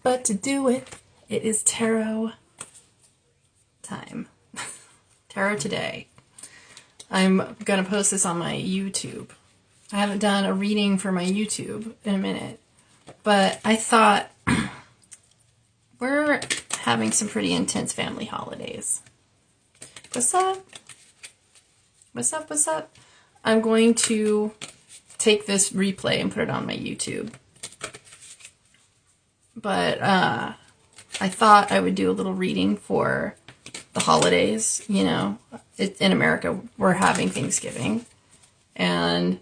but to do it. It is tarot time. Tarot today. I'm going to post this on my YouTube. I haven't done a reading for my YouTube in a minute, but I thought we're having some pretty intense family holidays. What's up? What's up? What's up? I'm going to take this replay and put it on my YouTube. But I thought I would do a little reading for the holidays. You know, in America, we're having Thanksgiving. And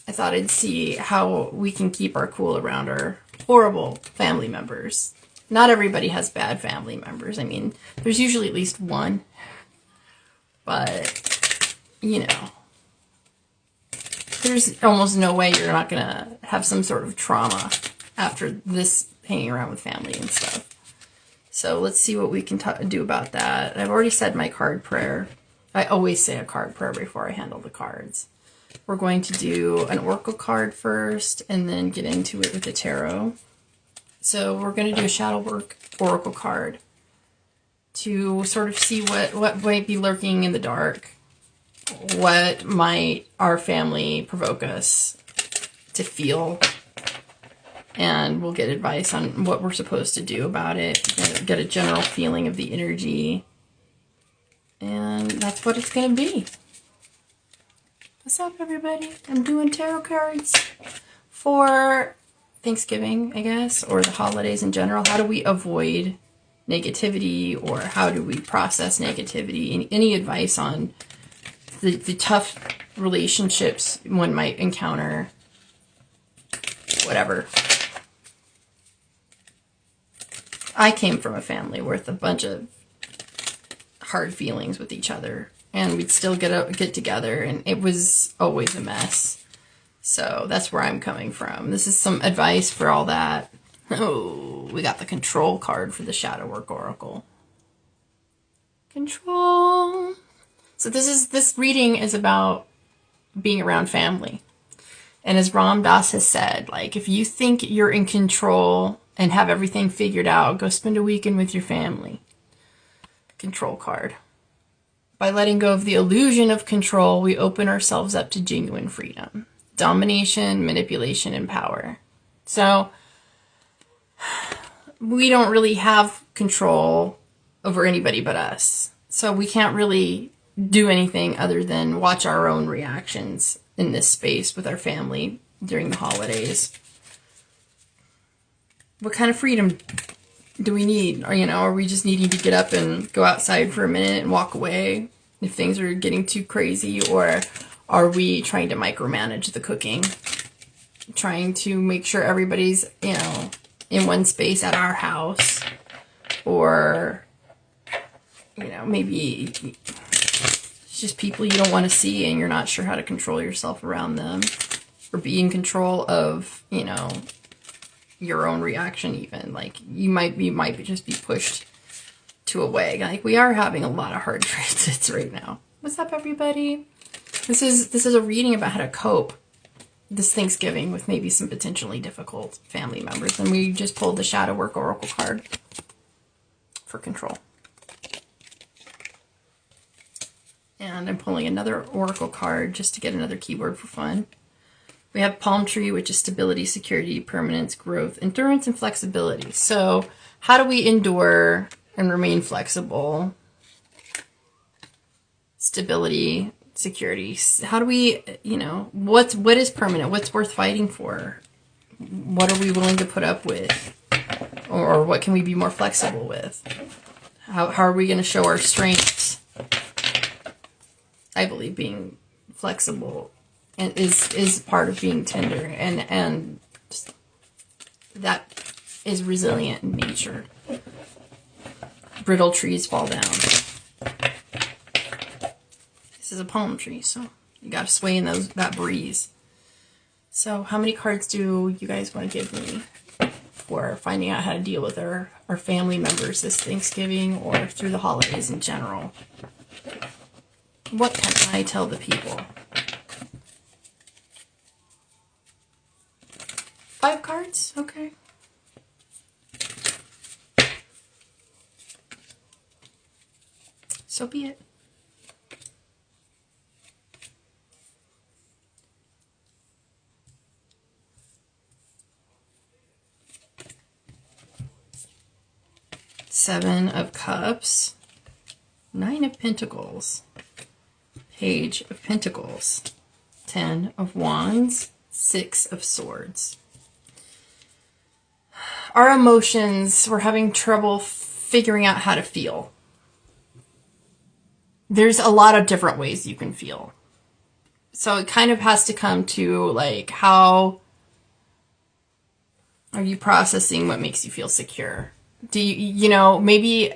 I thought I'd see how we can keep our cool around our horrible family members. Not everybody has bad family members. I mean, there's usually at least one. But, you know, there's almost no way you're not going to have some sort of trauma after this hanging around with family and stuff. So let's see what we can do about that. I've already said my card prayer. I always say a card prayer before I handle the cards. We're going to do an oracle card first and then get into it with the tarot. So we're going to do a shadow work oracle card to sort of see what might be lurking in the dark. What might our family provoke us to feel. And we'll get advice on what we're supposed to do about it. Get a general feeling of the energy. And that's what it's going to be. What's up, everybody? I'm doing tarot cards for Thanksgiving, I guess, or the holidays in general. How do we avoid negativity, or how do we process negativity? Any advice on the tough relationships one might encounter? Whatever. I came from a family with a bunch of hard feelings with each other, and we'd still get together, and it was always a mess. So that's where I'm coming from. This is some advice for all that. Oh, we got the control card for the Shadow Work Oracle. Control. So this reading is about being around family. And as Ram Dass has said, like, if you think you're in control and have everything figured out, go spend a weekend with your family. Control card. By letting go of the illusion of control, we open ourselves up to genuine freedom, domination, manipulation, and power. So we don't really have control over anybody but us. So we can't really do anything other than watch our own reactions in this space with our family during the holidays. What kind of freedom do we need? Or, you know, are we just needing to get up and go outside for a minute and walk away if things are getting too crazy? Or are we trying to micromanage the cooking? Trying to make sure everybody's, you know, in one space at our house? Or, you know, maybe it's just people you don't want to see and you're not sure how to control yourself around them. Or be in control of, you know, your own reaction even. Like, you might just be pushed to a way. Like, we are having a lot of hard transits right now. What's up, everybody? This is a reading about how to cope this Thanksgiving with maybe some potentially difficult family members. And we just pulled the Shadow Work Oracle card for control. And I'm pulling another Oracle card just to get another keyword for fun. We have Palm Tree, which is stability, security, permanence, growth, endurance, and flexibility. So how do we endure and remain flexible? Stability, security. How do we, you know, what is permanent? What's worth fighting for? What are we willing to put up with? Or what can we be more flexible with? How are we going to show our strengths? I believe being flexible is part of being tender, and just, that is resilient in nature. Brittle trees fall down. This is a palm tree, so you got to sway in that breeze. So how many cards do you guys want to give me for finding out how to deal with our family members this Thanksgiving or through the holidays in general? What can I tell the people? 5 cards? Okay. so be it. Seven of Cups, Nine of Pentacles, Page of Pentacles, 10 of Wands, 6 of Swords. Our emotions, we're having trouble figuring out how to feel. There's a lot of different ways you can feel. So it kind of has to come to like, how are you processing what makes you feel secure? Do you know, maybe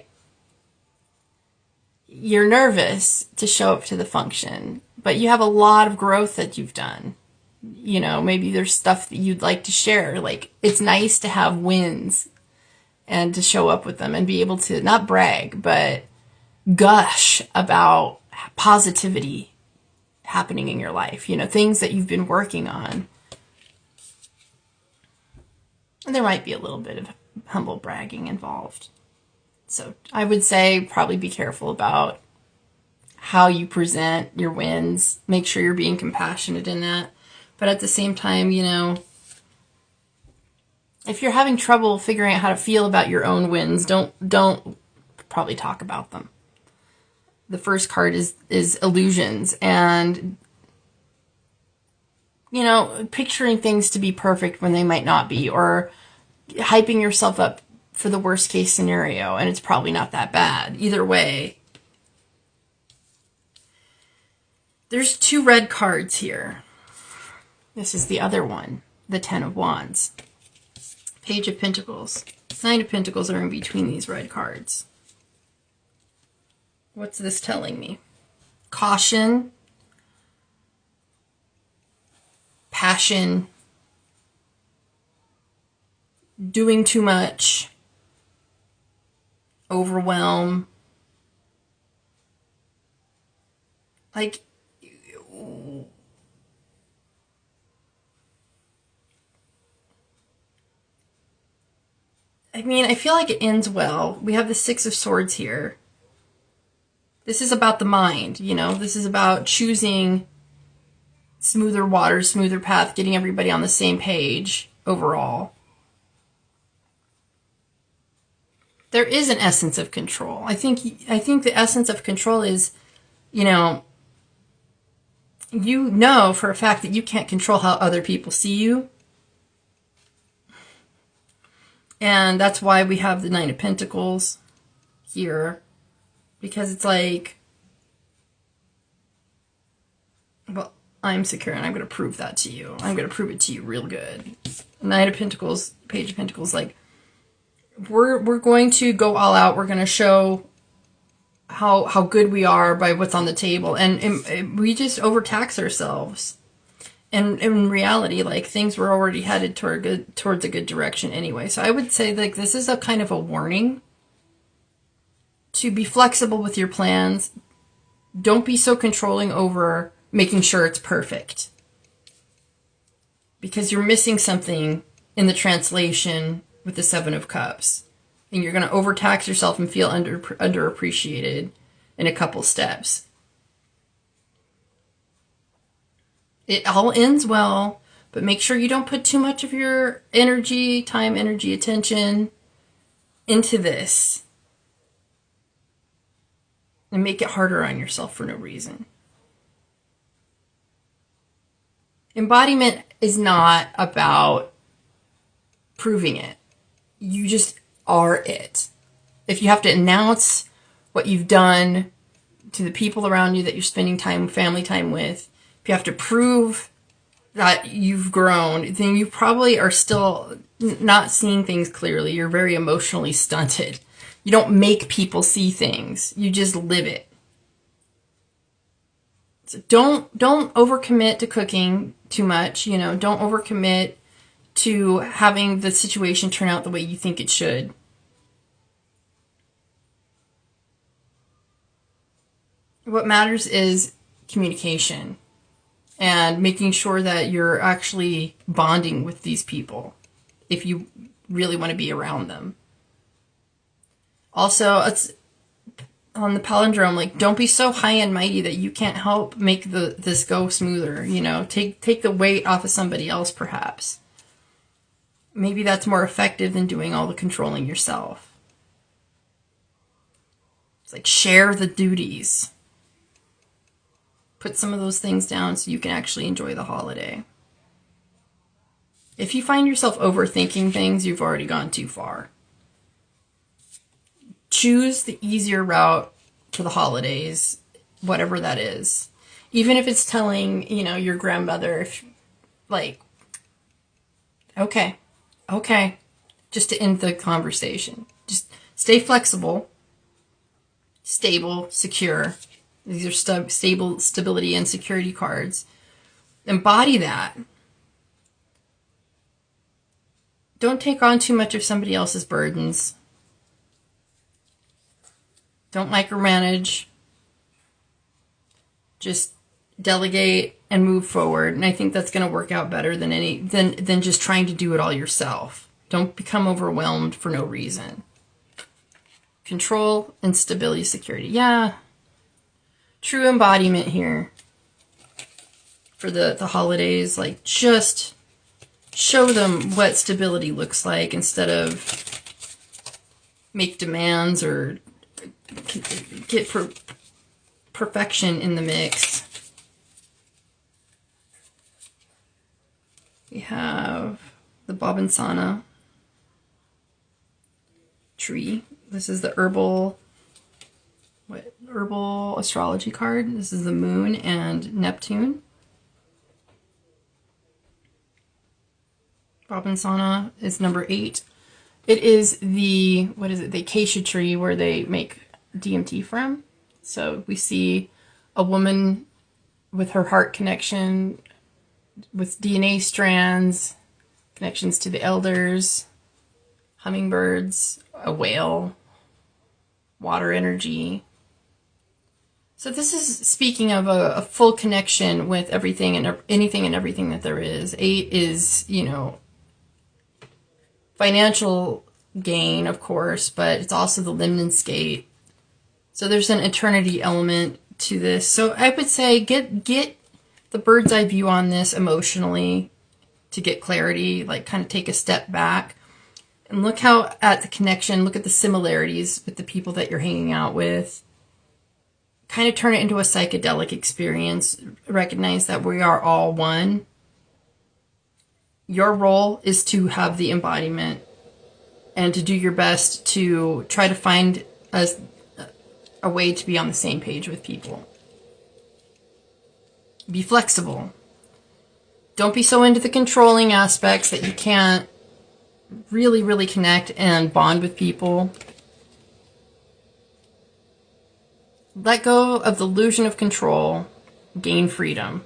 you're nervous to show up to the function, but you have a lot of growth that you've done. You know, maybe there's stuff that you'd like to share. Like, it's nice to have wins and to show up with them and be able to not brag, but gush about positivity happening in your life. You know, things that you've been working on. And there might be a little bit of humble bragging involved. So I would say probably be careful about how you present your wins. Make sure you're being compassionate in that. But at the same time, you know, if you're having trouble figuring out how to feel about your own wins, don't probably talk about them. The first card is illusions, and you know, picturing things to be perfect when they might not be, or hyping yourself up for the worst case scenario, and it's probably not that bad. Either way, there's two red cards here. This is the other one, the 10 of Wands. Page of Pentacles. 9 of Pentacles are in between these red cards. What's this telling me? Caution, passion, doing too much, overwhelm. Like, I mean, I feel like it ends well. We have the 6 of Swords here. This is about the mind, you know? This is about choosing smoother water, smoother path, getting everybody on the same page overall. There is an essence of control. I think the essence of control is, you know for a fact that you can't control how other people see you. And that's why we have the 9 of Pentacles here. Because it's like, well, I'm secure and I'm going to prove that to you. I'm going to prove it to you real good. 9 of Pentacles, Page of Pentacles, like, we're going to go all out. We're going to show how good we are by what's on the table. And we just overtax ourselves. And in reality, like, things were already headed towards a good direction anyway. So I would say, like, this is a kind of a warning to be flexible with your plans. Don't be so controlling over making sure it's perfect, because you're missing something in the translation with the 7 of Cups, and you're going to overtax yourself and feel underappreciated in a couple steps. It all ends well, but make sure you don't put too much of your energy, time, energy, attention into this and make it harder on yourself for no reason. Embodiment is not about proving it. You just are it. If you have to announce what you've done to the people around you that you're spending time, family time with, if you have to prove that you've grown, then you probably are still not seeing things clearly. You're very emotionally stunted. You don't make people see things. You just live it. So don't overcommit to cooking too much. You know, don't overcommit to having the situation turn out the way you think it should. What matters is communication and making sure that you're actually bonding with these people if you really want to be around them. Also, on the palindrome, like, don't be so high and mighty that you can't help make this go smoother, you know. Take the weight off of somebody else, perhaps. Maybe that's more effective than doing all the controlling yourself. It's like, share the duties. Put some of those things down so you can actually enjoy the holiday. If you find yourself overthinking things, you've already gone too far. Choose the easier route to the holidays, whatever that is. Even if it's telling, you know, your grandmother, if, like, okay, just to end the conversation. Just stay flexible, stable, secure. These are stability and security cards. Embody that. Don't take on too much of somebody else's burdens. Don't micromanage. Just delegate and move forward. And I think that's going to work out better than just trying to do it all yourself. Don't become overwhelmed for no reason. Control and stability, security. Yeah. True embodiment here for the holidays. Like, just show them what stability looks like instead of make demands or get perfection in the mix. We have the Bobinsana tree. This is the herbal astrology card. This is the moon and Neptune. Bobinsana is number 8. It is the acacia tree where they make DMT from. So we see a woman with her heart connection, with DNA strands, connections to the elders, hummingbirds, a whale, water energy. So this is speaking of a full connection with everything and anything and everything that there is. 8 is, you know, financial gain, of course, but it's also the limnanscape. So there's an eternity element to this. So I would say get the bird's eye view on this emotionally to get clarity, like kind of take a step back and look at the connection, look at the similarities with the people that you're hanging out with. Kind of turn it into a psychedelic experience. Recognize that we are all one. Your role is to have the embodiment and to do your best to try to find a way to be on the same page with people. Be flexible. Don't be so into the controlling aspects that you can't really, really connect and bond with people. Let go of the illusion of control. Gain freedom.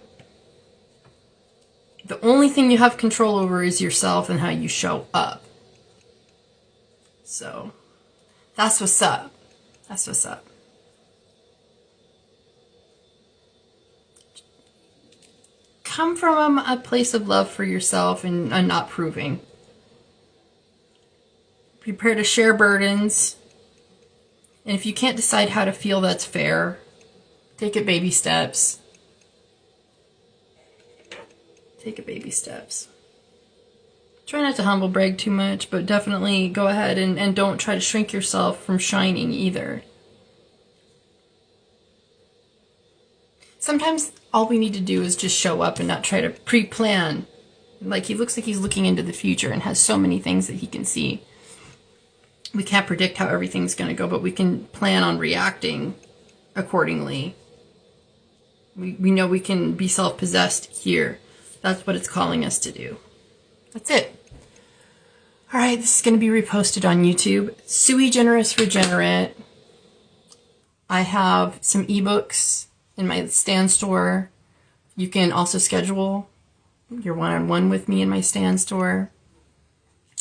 The only thing you have control over is yourself and how you show up. So, that's what's up. That's what's up. Come from a place of love for yourself and not proving. Prepare to share burdens. And if you can't decide how to feel, that's fair. Take it baby steps. Take it baby steps. Try not to humble brag too much, but definitely go ahead and don't try to shrink yourself from shining either. Sometimes all we need to do is just show up and not try to pre-plan. Like, he looks like he's looking into the future and has so many things that he can see. We can't predict how everything's going to go, but we can plan on reacting accordingly. We know we can be self-possessed here. That's what it's calling us to do. That's it. All right, this is going to be reposted on YouTube. Sui Generis Regenerate. I have some ebooks in my stand store. You can also schedule your one-on-one with me in my stand store.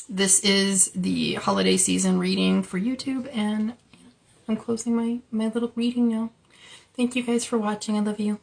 This is the holiday season reading for YouTube, and I'm closing my little reading now. Thank you guys for watching. I love you.